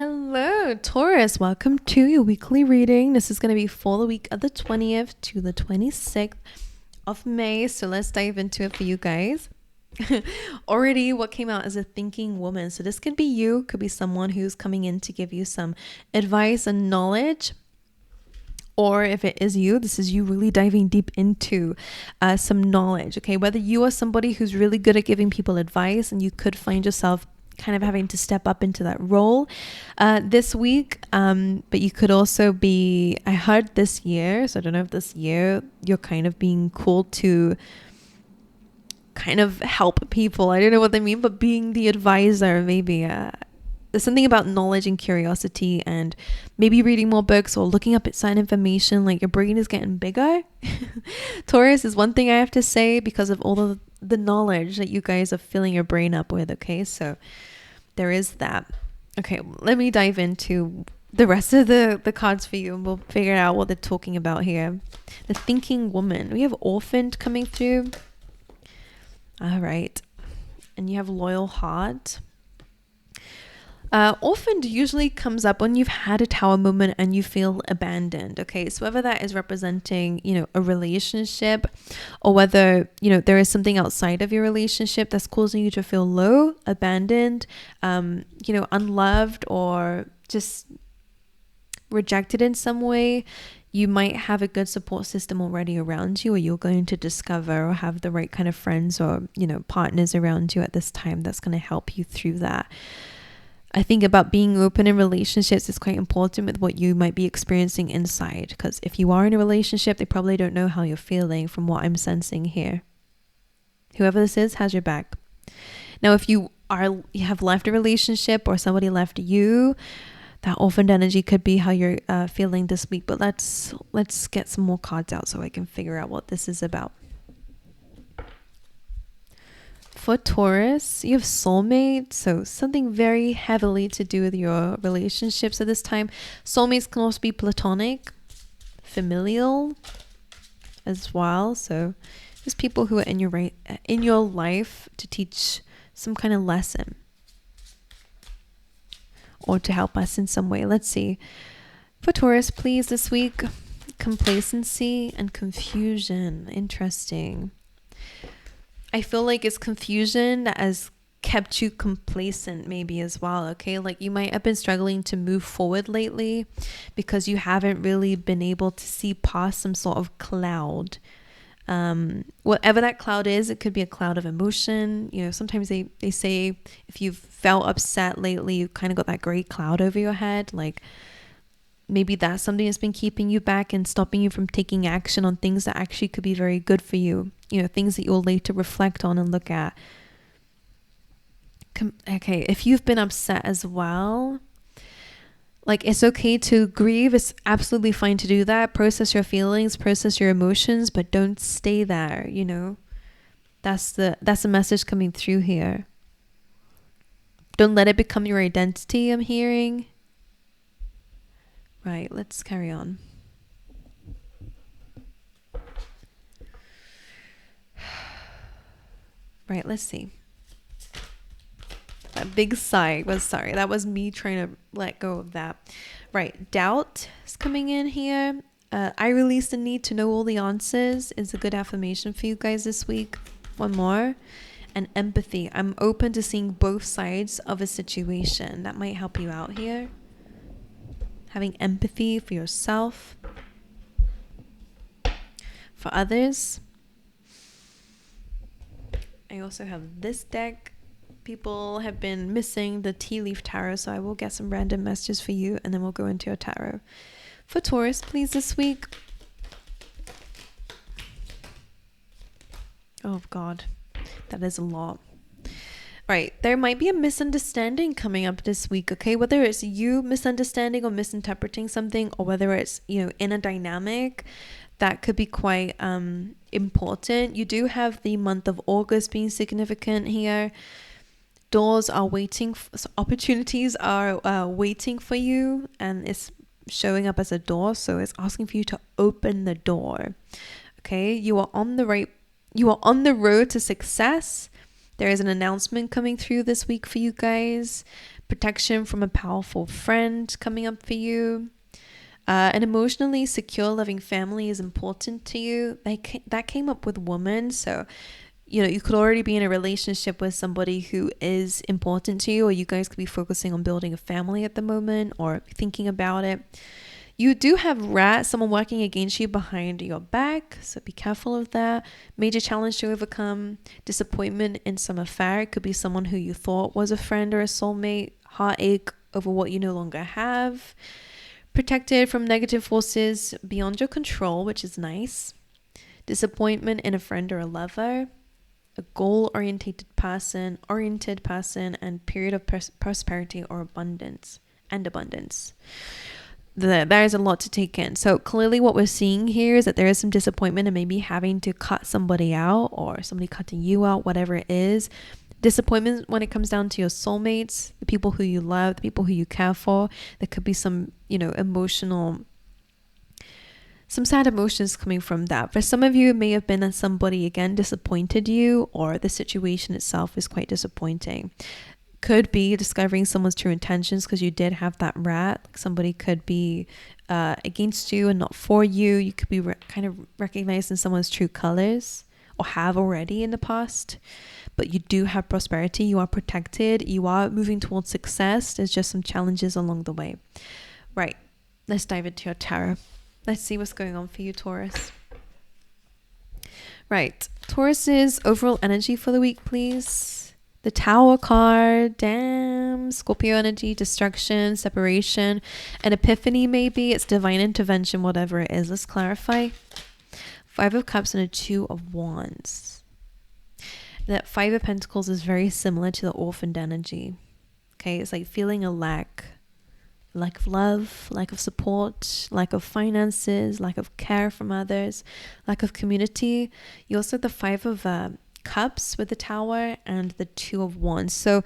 Hello, Taurus. Welcome to your weekly reading. This is going to be for the week of the 20th to the 26th of May. So let's dive into it for you guys. Already, what came out is a thinking woman. So this could be you, could be someone who's coming in to give you some advice and knowledge. Or if it is you, this is you really diving deep into some knowledge. Okay, whether you are somebody who's really good at giving people advice and you could find yourself kind of having to step up into that role this week, but you could also be, I heard this year, so I don't know if this year you're kind of being called to kind of help people. I don't know what they mean, but being the advisor, maybe there's something about knowledge and curiosity, and maybe reading more books or looking up at certain information. Like your brain is getting bigger. Taurus is one thing I have to say, because of all of the knowledge that you guys are filling your brain up with. Okay, so there is that. Okay, let me dive into the rest of the cards for you, and we'll figure out what they're talking about here. The thinking woman. We have orphaned coming through. All right, and you have loyal heart. Orphaned usually comes up when you've had a tower moment and you feel abandoned. Okay, so whether that is representing, a relationship, or whether, there is something outside of your relationship that's causing you to feel low, abandoned, unloved, or just rejected in some way, you might have a good support system already around you, or you're going to discover or have the right kind of friends or, partners around you at this time that's going to help you through that. I think about being open in relationships is quite important with what you might be experiencing inside, because if you are in a relationship, they probably don't know how you're feeling from what I'm sensing here. Whoever this is has your back. Now, if you have left a relationship or somebody left you, that orphaned energy could be how you're feeling this week. But let's get some more cards out so I can figure out what this is about. For Taurus, you have soulmate, so something very heavily to do with your relationships at this time. Soulmates can also be platonic, familial as well. So there's people who are in your life to teach some kind of lesson or to help us in some way. Let's see. For Taurus, please, this week, complacency and confusion. Interesting. I feel like it's confusion that has kept you complacent maybe as well. Okay, like you might have been struggling to move forward lately because you haven't really been able to see past some sort of cloud. Whatever that cloud is, it could be a cloud of emotion. Sometimes they say if you've felt upset lately, you kind of got that gray cloud over your head. Like maybe that's something that's been keeping you back and stopping you from taking action on things that actually could be very good for you. Things that you'll later reflect on and look at. Okay, if you've been upset as well, like it's okay to grieve. It's absolutely fine to do that. Process your feelings, process your emotions, but don't stay there, That's the message coming through here. Don't let it become your identity, I'm hearing. Right, let's carry on. Right, let's see. That big sigh was, sorry, that was me trying to let go of that. Right, doubt is coming in here. I release the need to know all the answers is a good affirmation for you guys this week. One more. And empathy. I'm open to seeing both sides of a situation. That might help you out here. Having empathy for yourself, for others. I also have this deck. People have been missing the tea leaf tarot, so I will get some random messages for you, and then we'll go into your tarot. For Taurus, please, this week. Oh God, that is a lot. Right, there might be a misunderstanding coming up this week, okay? Whether it's you misunderstanding or misinterpreting something, or whether it's, in a dynamic, that could be quite important. You do have the month of August being significant here. Doors are waiting, opportunities are waiting for you, and it's showing up as a door, so it's asking for you to open the door. Okay, you are on the road to success. There is an announcement coming through this week for you guys. protection from a powerful friend coming up for you. An emotionally secure, loving family is important to you. That came up with woman. So, you could already be in a relationship with somebody who is important to you, or you guys could be focusing on building a family at the moment or thinking about it. You do have someone working against you behind your back, so be careful of that. Major challenge to overcome, disappointment in some affair. It could be someone who you thought was a friend or a soulmate. Heartache over what you no longer have. Protected from negative forces beyond your control, which is nice. Disappointment in a friend or a lover. A goal-oriented person, and period of prosperity or abundance. There is a lot to take in. So clearly what we're seeing here is that there is some disappointment and maybe having to cut somebody out or somebody cutting you out, whatever it is. Disappointment when it comes down to your soulmates, the people who you love, the people who you care for. There could be some, some sad emotions coming from that. For some of you, it may have been that somebody again disappointed you, or the situation itself is quite disappointing. Could be discovering someone's true intentions because you did have that rat. Like somebody could be against you and not for you. You could be kind of recognizing someone's true colors, or have already in the past. But you do have prosperity. You are protected. You are moving towards success. There's just some challenges along the way. Right. Let's dive into your tarot. Let's see what's going on for you, Taurus. Right. Taurus's overall energy for the week, please. The Tower card. Damn. Scorpio energy, destruction, separation, an epiphany maybe. It's divine intervention, whatever it is. Let's clarify. 5 of Cups and a 2 of Wands. That 5 of Pentacles is very similar to the orphaned energy. Okay, it's like feeling a lack of love, lack of support, lack of finances, lack of care from others, lack of community. You also have the 5 of Cups with the Tower and the 2 of Wands. So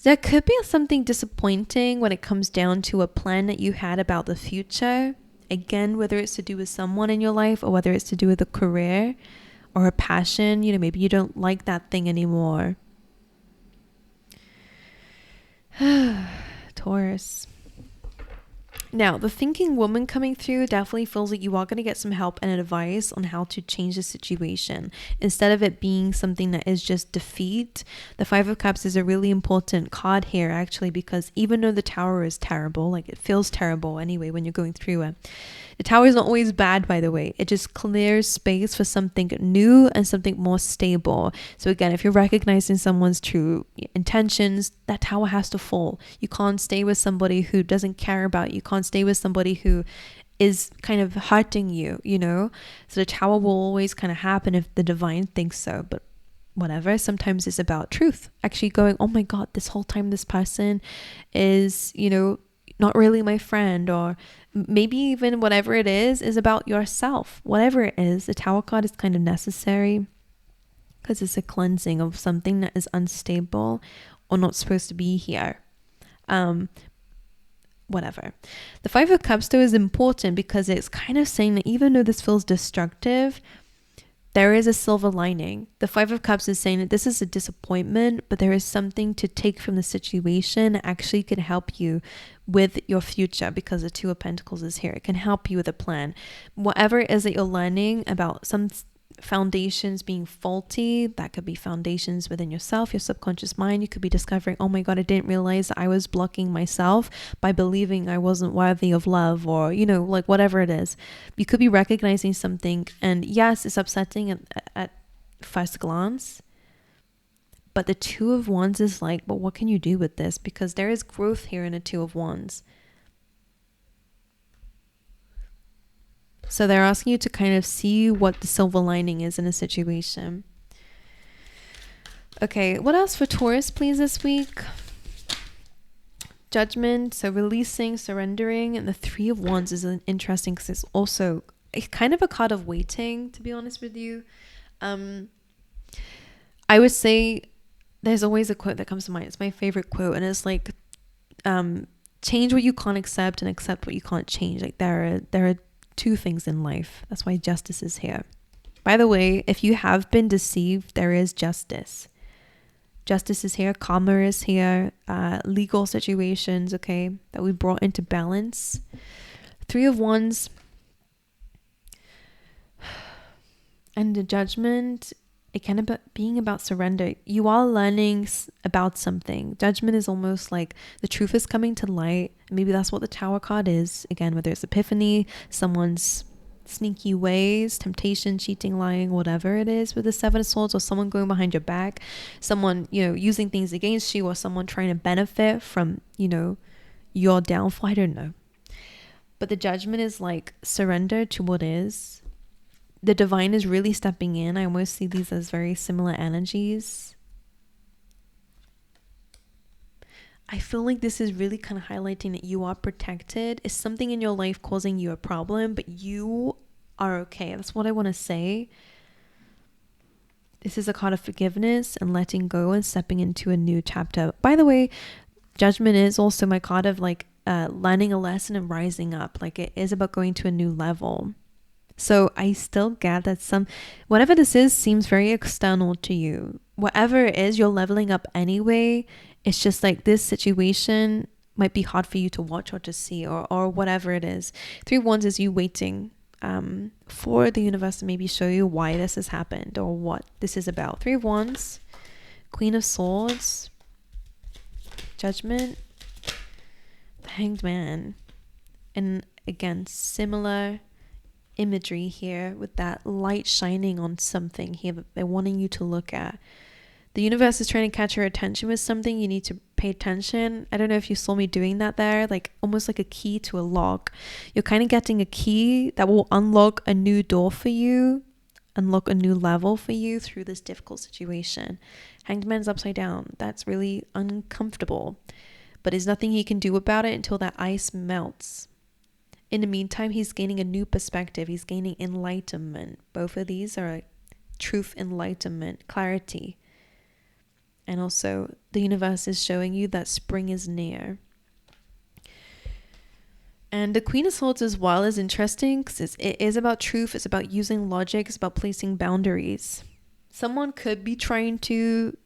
there could be something disappointing when it comes down to a plan that you had about the future. Again, whether it's to do with someone in your life or whether it's to do with a career or a passion. Maybe you don't like that thing anymore. Taurus. Now, the thinking woman coming through definitely feels like you are going to get some help and advice on how to change the situation. Instead of it being something that is just defeat, the 5 of Cups is a really important card here, actually, because even though the Tower is terrible, like it feels terrible anyway when you're going through it, the Tower is not always bad, by the way. It just clears space for something new and something more stable. So again, if you're recognizing someone's true intentions, that Tower has to fall. You can't stay with somebody who doesn't care about you. You can't stay with somebody who is kind of hurting you, So the Tower will always kind of happen if the divine thinks so. But whatever, sometimes it's about truth. Actually going, oh my God, this whole time this person is, not really my friend, or maybe even whatever it is about yourself. Whatever it is, the Tower card is kind of necessary because it's a cleansing of something that is unstable or not supposed to be here. Whatever. The 5 of Cups though is important because it's kind of saying that even though this feels destructive, there is a silver lining. The 5 of Cups is saying that this is a disappointment, but there is something to take from the situation that actually can help you with your future, because the 2 of Pentacles is here. It can help you with a plan. Whatever it is that you're learning about, some foundations being faulty, that could be foundations within yourself, your subconscious mind. You could be discovering, oh my God, I didn't realize that I was blocking myself by believing I wasn't worthy of love, or like whatever it is. You could be recognizing something, and yes, it's upsetting at first glance, but the 2 of Wands is like, but what can you do with this? Because there is growth here in a 2 of Wands. So they're asking you to kind of see what the silver lining is in a situation. Okay, what else for Taurus, please, this week? Judgment, so releasing, surrendering, and the 3 of Wands is interesting because it's also kind of a card of waiting, to be honest with you. I would say there's always a quote that comes to mind. It's my favorite quote, and it's like, change what you can't accept and accept what you can't change. Like there are 2 things in life. That's why justice is here. By the way, if you have been deceived, there is justice. Justice is here, karma is here, legal situations, okay, that we brought into balance. 3 of Wands and the Judgment, it can being about surrender. You are learning about something. Judgment is almost like the truth is coming to light. Maybe that's what the Tower card is. Again, whether it's epiphany, someone's sneaky ways, temptation, cheating, lying, whatever it is with the 7 of Swords, or someone going behind your back, someone, using things against you, or someone trying to benefit from, your downfall. I don't know. But the Judgment is like surrender to what is. The divine is really stepping in. I almost see these as very similar energies. I feel like this is really kind of highlighting that you are protected. Is something in your life causing you a problem, but you are okay? That's what I want to say. This is a card of forgiveness and letting go and stepping into a new chapter. By the way, Judgment is also my card of like learning a lesson and rising up. Like it is about going to a new level. So I still get that whatever this is seems very external to you. Whatever it is, you're leveling up anyway. It's just like this situation might be hard for you to watch or to see, or whatever it is. 3 of Wands is you waiting for the universe to maybe show you why this has happened or what this is about. 3 of Wands, Queen of Swords, Judgment, the Hanged Man. And again, similar imagery here with that light shining on something here that they're wanting you to look at. The universe is trying to catch your attention with something. You need to pay attention. I don't know if you saw me doing that there, like almost like a key to a lock. You're kind of getting a key that will unlock a new door for you, unlock a new level for you through this difficult situation. Hanged Man's upside down. That's really uncomfortable, but there's nothing he can do about it until that ice melts. In the meantime, he's gaining a new perspective. He's gaining enlightenment. Both of these are truth, enlightenment, clarity. And also, the universe is showing you that spring is near. And the Queen of Swords as well is interesting because it is about truth. It's about using logic. It's about placing boundaries. Someone could be trying to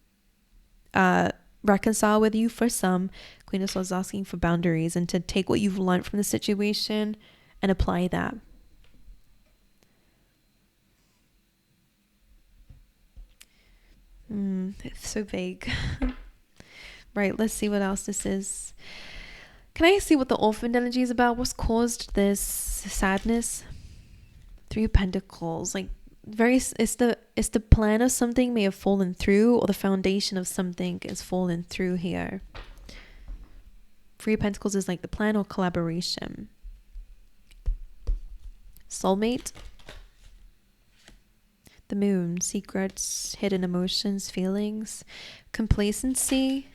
reconcile with you. For some, Queen of Swords asking for boundaries and to take what you've learned from the situation and apply that. It's so vague. Right, let's see what else this is. Can I see what the orphaned energy is about? What's caused this sadness? 3 of Pentacles, like it's the plan of something may have fallen through, or the foundation of something is fallen through here. 3 of Pentacles is like the plan or collaboration. Soulmate. The Moon, secrets, hidden emotions, feelings, complacency.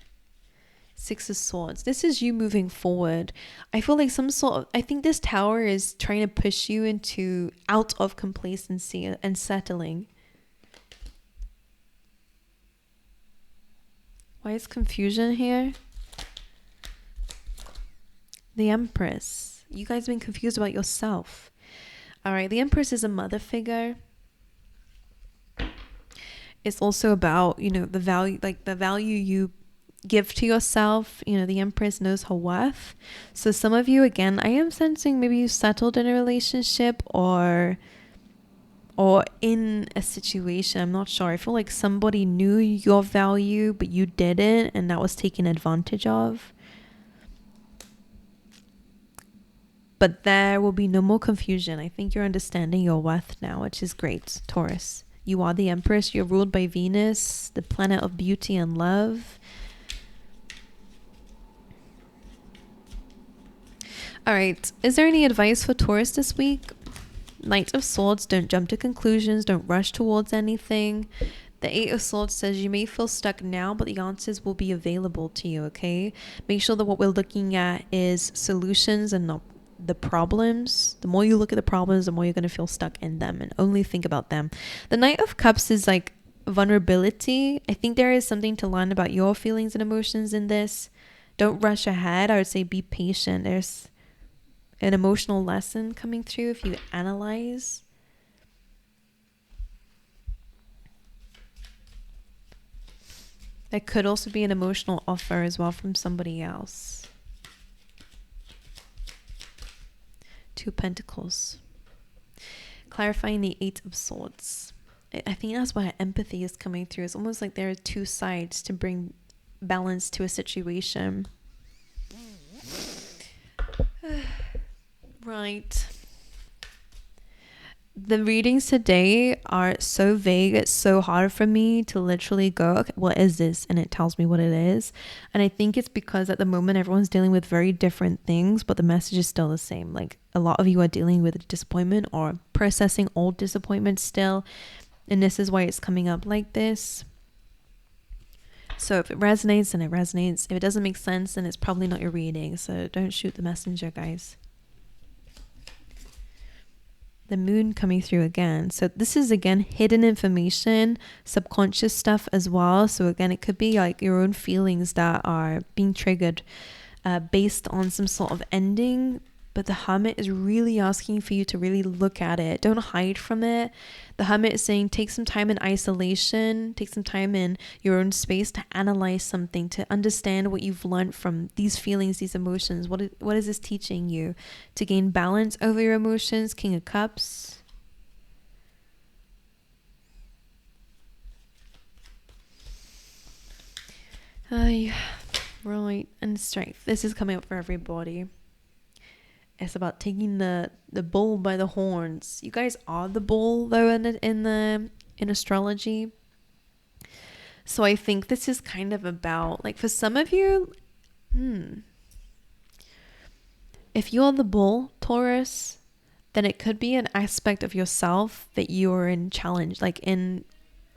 6 of Swords. This is you moving forward. I feel like I think this Tower is trying to push you out of complacency and settling. Why is confusion here? The Empress. You guys have been confused about yourself. All right, the Empress is a mother figure. It's also about, the value you give to yourself. The Empress knows her worth. So some of you, again, I am sensing maybe you settled in a relationship or in a situation. I'm not sure. I feel like somebody knew your value, but you didn't, and that was taken advantage of. But there will be no more confusion. I think you're understanding your worth now, which is great, Taurus. You are the Empress. You're ruled by Venus, the planet of beauty and love. All right. Is there any advice for Taurus this week? Knight of Swords, don't jump to conclusions. Don't rush towards anything. The 8 of Swords says you may feel stuck now, but the answers will be available to you, okay? Make sure that what we're looking at is solutions and not the problems. The more you look at the problems, the more you're going to feel stuck in them and only think about them. The Knight of Cups is like vulnerability. I think there is something to learn about your feelings and emotions in this. Don't rush ahead. I would say be patient. There's an emotional lesson coming through if you analyze. There could also be an emotional offer as well from somebody else. 2 Pentacles. Clarifying the 8 of Swords. I think that's why empathy is coming through. It's almost like there are 2 sides to bring balance to a situation. Right. The readings today are so vague. It's so hard for me to literally go, okay, what is this? And it tells me what it is. And I think it's because at the moment everyone's dealing with very different things, but the message is still the same. Like a lot of you are dealing with disappointment or processing old disappointment still. And this is why it's coming up like this. So if it resonates, then it resonates. If it doesn't make sense, then it's probably not your reading. So don't shoot the messenger, guys. The moon coming through again. So this is again hidden information, subconscious stuff as well. So again, it could be like your own feelings that are being triggered based on some sort of ending. But the Hermit is really asking for you to really look at it. Don't hide from it. The Hermit is saying take some time in isolation, take some time in your own space to analyze something, to understand what you've learned from these feelings, these emotions. What is this teaching you? To gain balance over your emotions. King of Cups. Right. And Strength. This is coming up for everybody. It's about taking the bull by the horns. You guys are the bull though in astrology. So I think this is kind of about, like, for some of you, if you're the bull, Taurus, then it could be an aspect of yourself that you're in challenge, like in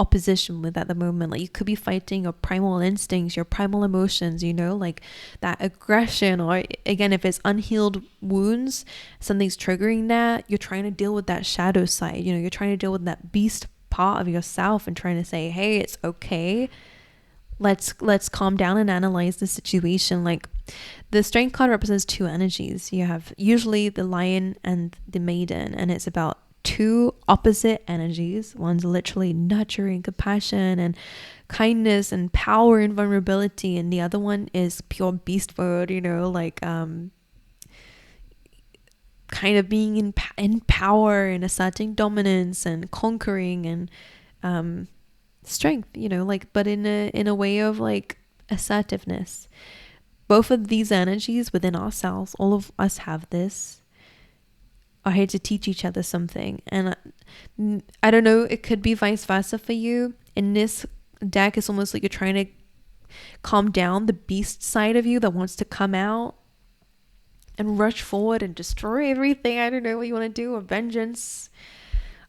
opposition with at the moment. Like you could be fighting your primal instincts, your primal emotions, you know, like that aggression, or again, if it's unhealed wounds, something's triggering that, you're trying to deal with that shadow side, you know, you're trying to deal with that beast part of yourself and trying to say, hey, it's okay, let's calm down and analyze the situation. Like the Strength card represents 2 energies. You have usually the Lion and the Maiden, and it's about 2 opposite energies. One's literally nurturing, compassion and kindness and power and vulnerability, and the other one is pure beast mode, you know, like kind of being in power and asserting dominance and conquering and strength, you know, like, but in a way of like assertiveness. Both of these energies within ourselves, all of us have this, are here to teach each other something. And I don't know, it could be vice versa for you. In this deck, it's almost like you're trying to calm down the beast side of you that wants to come out and rush forward and destroy everything. I don't know what you want to do, or vengeance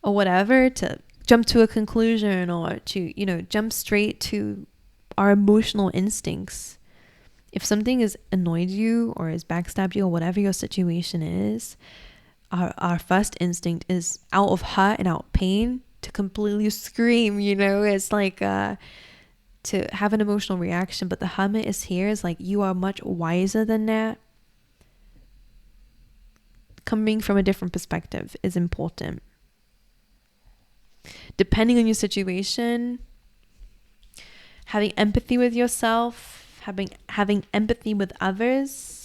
or whatever, to jump to a conclusion, or to, you know, jump straight to our emotional instincts. If something has annoyed you or has backstabbed you or whatever your situation is, our first instinct is out of hurt and out of pain to completely scream, you know. It's like to have an emotional reaction. But the Hermit is here is like, you are much wiser than that. Coming from a different perspective is important. Depending on your situation, having empathy with yourself, having empathy with others.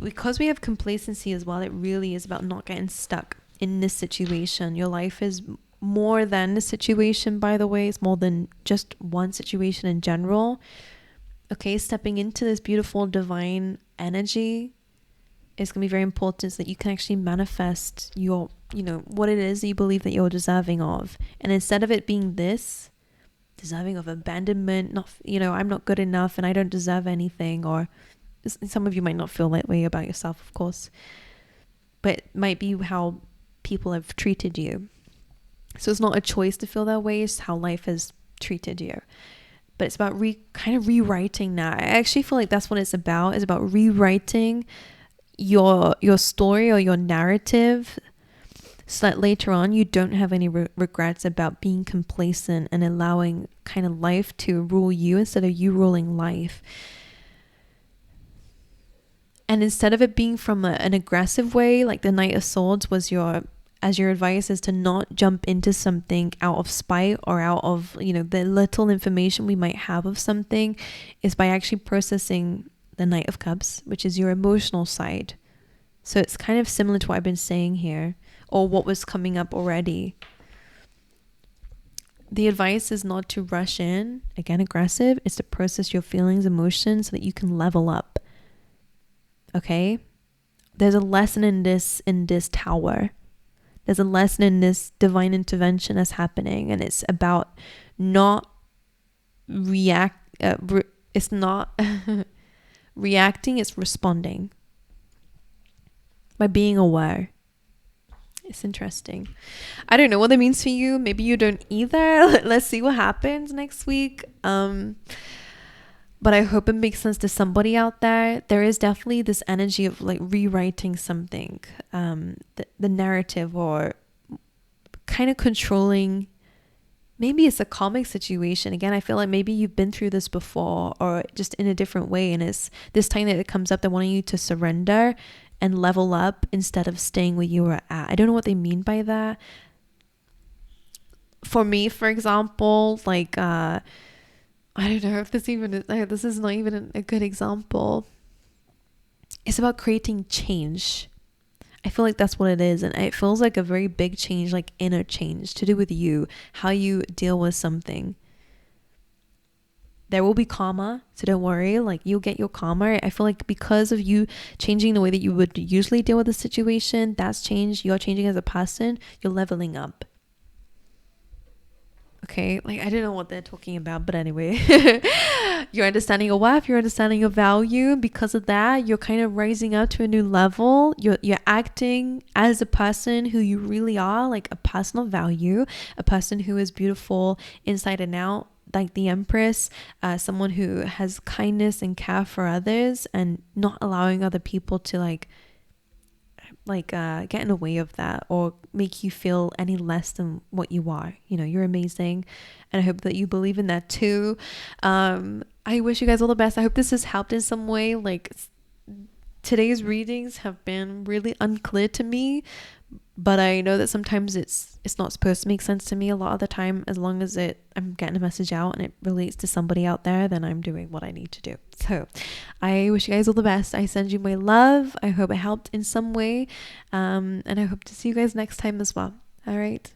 Because we have complacency as well, it really is about not getting stuck in this situation. Your life is more than the situation, by the way. It's more than just one situation in general. Okay, stepping into this beautiful divine energy is going to be very important, so that you can actually manifest your, you know, what it is that you believe that you're deserving of. And instead of it being this, deserving of abandonment, not, you know, I'm not good enough and I don't deserve anything, or some of you might not feel that way about yourself, of course, but it might be how people have treated you. So it's not a choice to feel that way, it's how life has treated you. But it's about kind of rewriting that. I actually feel like that's what it's about. It's about rewriting your story or your narrative, so that later on you don't have any regrets about being complacent and allowing kind of life to rule you instead of you ruling life. And instead of it being from an aggressive way, like the Knight of Swords was your as your advice is to not jump into something out of spite or out of, the little information we might have of something, is by actually processing the Knight of Cups, which is your emotional side. So it's kind of similar to what I've been saying here, or what was coming up already. The advice is not to rush in, again, aggressive. It's to process your feelings, emotions, so that you can level up. Okay? There's a lesson in this tower. There's a lesson in this divine intervention that's happening, and it's about not it's not reacting, it's responding by being aware. It's interesting. I don't know what that means for you. Maybe you don't either. Let's see what happens next week. But I hope it makes sense to somebody out there. There is definitely this energy of like rewriting something, the narrative, or kind of controlling. Maybe it's a comic situation. Again, I feel like maybe you've been through this before, or just in a different way. And it's this time that it comes up, they're wanting you to surrender and level up instead of staying where you were at. I don't know what they mean by that. For me, for example, like, I don't know if this is not even a good example. It's about creating change. I feel like that's what it is. And it feels like a very big change, like inner change to do with you, how you deal with something. There will be karma, so don't worry, like you'll get your karma. I feel like because of you changing the way that you would usually deal with a situation, that's changed. You're changing as a person, you're leveling up. Okay, like I don't know what they're talking about, but anyway, you're understanding your worth, you're understanding your value. Because of that, you're kind of rising up to a new level. You're acting as a person who you really are, like a personal value, a person who is beautiful inside and out, like the Empress, someone who has kindness and care for others, and not allowing other people to get in the way of that or make you feel any less than what you are. You're amazing, and I hope that you believe in that too. I wish you guys all the best. I hope this has helped in some way. Like, today's readings have been really unclear to me, but I know that sometimes it's not supposed to make sense to me. A lot of the time, as long as I'm getting a message out and it relates to somebody out there, then I'm doing what I need to do. So I wish you guys all the best. I send you my love. I hope it helped in some way, and I hope to see you guys next time as well. All right.